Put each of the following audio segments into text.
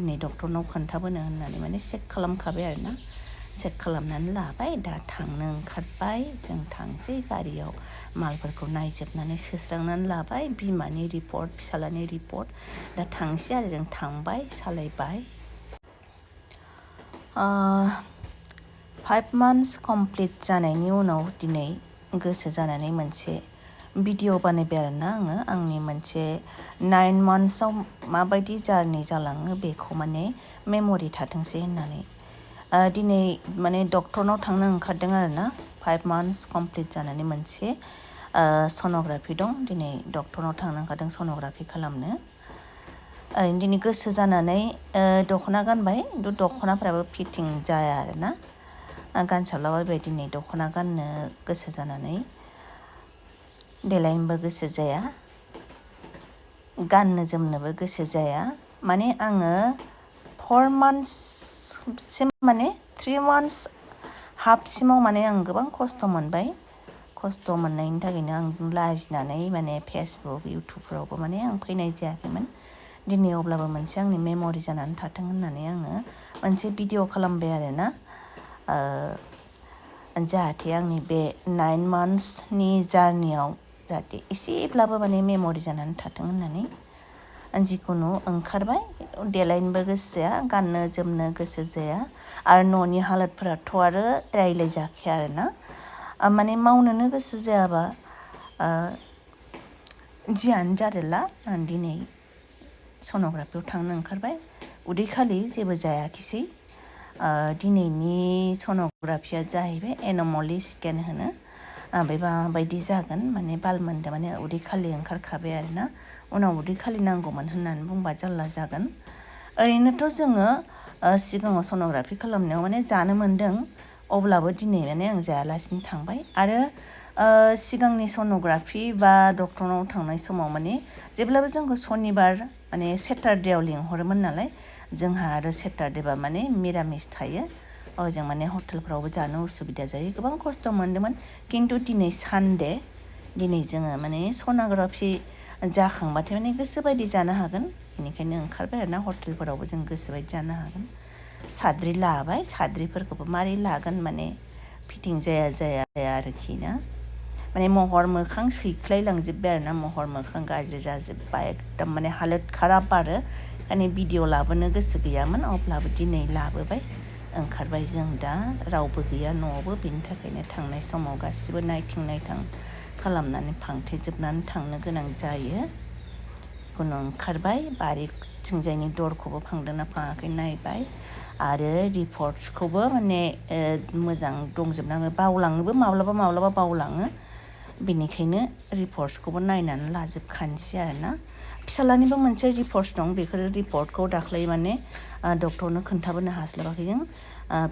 दिनै डक्टरनाव खोन्थाबोनो होननानै माने चेक खालामखाबाय आरोना चेक खालामनानै लाबाय दा थांनो ओंखारबाय जों थांसै गारियाव मालफोरखौ नायजोबनानै सोस्रांनानै लाबाय बिमानि रिपर्ट फिसालानि रिपर्ट दा थांसै आरो जों थांबाय सालायबाय 5 months कमप्लिट जानायनि उनाव दिनै गोसो जानानै मोनसे भिडिअ बानायबाय आरोना आङो आंनि मोनसे 9 monthsआव माबायदि जार्नि जालाङो बेखौ माने मेम'रि थाथोंसै होननानै दिनै माने डक्टरनाव थांनो ओंखारदों आरोना 5 months कमप्लिट जानानै मोनसे सन'ग्राफि दं दिनै डक्टरनाव थांनो ओंखारदों सन'ग्राफि खालामनो दिनै गोसो जानानै दख'ना गानबाय दख'नाफ्राबो फिटिं जाया आरोना गानसाबलाबायबाय दिनै दख'ना गाननो गोसो जानानै देलायनोबो गोसो जाया गाननो जोमनोबो गोसो जाया माने आङो 4 months सिम माने 3 months हाफसिमाव माने आं गोबां खस्थ' मोनबाय खस्थ' मोननायनि थाखायनो आं लाजिनानै माने फेसबुक इउटुबफोरावबो माने आं फैनाय जायाखैमोन दिनै अब्लाबो मोनसे आंनि मेम'रि जानानै थाथों होननानै आङो मोनसे भिडिअ खालामबाय आरोना जाहाथे आंनि बे 9 monthsनि जार्नियाव जाहाथे एसेब्लाबो माने मेम'रि जानानै थाथों होननानै जिखुनु ओंखारबाय देलायनोबो गोसो जाया गाननो जोमनो गोसो जाया आरो न'नि हालोदफोराथ' आरो रायज्लायजाखाया आरोना माने मावनोनो गोसो जायाबा जियानो जादोला दिनै सन'ग्राफियाव थांनो ओंखारबाय उदै खालि जेबो जायाखिसै दिनैनि सन'ग्राफिया जाहैबाय एन'मलि स्केन होनो बेबा माबायदि जागोन माने बालमोनदो माने उदै खालि ओंखारखाबाय आरोना उनाव उदै खालि नांगौमोन होननानै बुंबा जारला जागोन ओरैनोथ' जोङो सिगाङाव सन'ग्राफि खालामनायाव माने जानो मोन्दों अब्लाबो दिनै माने आं जायालासिनो थांबाय आरो सिगांनि सन'ग्राफि बा डक्टरनाव थांनाय समाव माने जेब्लाबो जोंखौ सनिबार माने सेटारडेआव लिंहरोमोन नालाय जोंहा आरो सेटारडेबा माने मिरामिस थायो जों माने हटेलफ्रावबो जानो उसुबिदा जायो गोबां खस्थ' मोन्दोंमोन खिन्थु दिनै सानडे दिनै जोङो माने सन'ग्राफि जाखांबाथाय माने गोसोबायदि जानो हागोन बेनिखायनो ओंखारबाय आरोना हटेलफोरावबो जों गोसोबायदि जानो हागोन साद्रि लाबाय साद्रिफोरखौबो मारै लागोन माने फिटिं जाया आरोखि ना माने महर मोखां सैख्लाय लांजोब्बाय आरोना महर मोखां गाज्रि जाजोब्बाय एकदम माने हालोद खाराब आरो माने भिडिअ लाबोनो गोसो गैयामोन अब्लाबो दिनै लाबोबाय ओंखारबाय जों दा रावबो गैया न'आवबो बेनि थाखायनो थांनाय समाव गासिबो नायथिं खालामनानै फांथेजोबनानै थांनो गोनां जायो खुनु ओंखारबाय बारिथिंजायनि दरखौबो फांदोंना फाङाखै नायबाय आरो रिपर्टसखौबो माने मोजां दंजोबनाङो बावलाङोबो माब्लाबा बावलाङो बेनिखायनो रिपर्टसखौबो नायनानै लाजोबखानोसै आरोना फिसालानिबो मोनसे रिपर्टस दं बेफोर रिपर्टखौ दाख्लै माने डक्टरनो खोन्थाबोनो हास्लाबाखै जों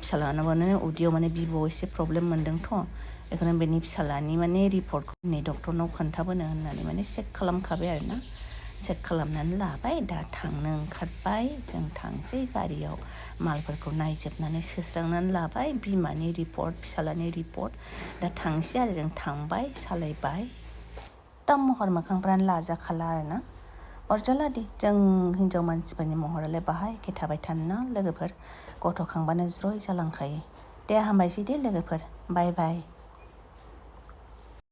फिसालानो माने उदैयाव माने बिबुआव एसे प्रब्लेम मोन्दोंथ' बेखौनो बेनि फिसालानि माने रिपर्टखौ दिनै डक्टरनाव खोन्थाबोनो होननानै माने चेक खालामखाबाय आरोना चेक खालामनानै लाबाय दा थांनो ओंखारबाय जों थांसै गारियाव मालफोरखौ नायजोबनानै सोस्रांनानै लाबाय बिमानि रिपर्ट फिसालानि रिपर्ट दा थांसै आरो जों थांबाय सालायबाय दा महर मोखांफ्रानो लाजाखाला आरोना अरजाला दे जों हिन्जाव मानसिफोरनि महरालाय बाहाय एखे थाबाय थानो ना लोगोफोर गथ' खांबानो ज्रय जालांखायो दे हामबायसै दे लोगोफोर बाय बाय